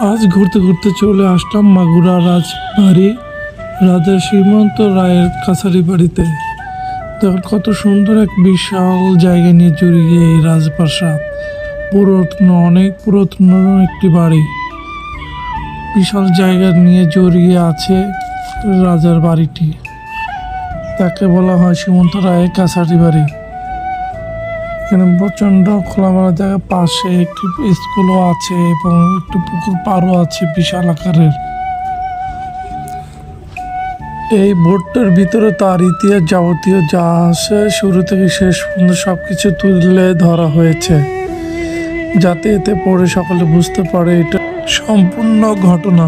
আজ ঘুরতে ঘুরতে চলে আসলাম মাগুরা রাজবাড়ি, রাজা শ্রীমন্ত রায়ের কাছারি বাড়িতে। দেখুন কত সুন্দর এক বিশাল জায়গা নিয়ে জড়িয়ে এই রাজপ্রাসাদ। পুরাতন, অনেক পুরাতন একটি বাড়ি। বিশাল জায়গা নিয়ে জড়িয়ে আছে রাজার বাড়িটি। তাকে বলা হয় শ্রীমন্ত রায়ের কাছারি বাড়ি। এখানে প্রচন্ড খোলামেলা জায়গা, পাশে একটি স্কুলও আছে এবং একটি পুকুর পাড়ও আছে বিশাল আকারের। এই বোর্ডটার ভিতরে তার ইতিহাস যাবতীয় যা আছে শুরু থেকে শেষ পর্যন্ত সবকিছু তুলে ধরা হয়েছে, যাতে এতে পড়ে সকলে বুঝতে পারে এটা সম্পূর্ণ ঘটনা।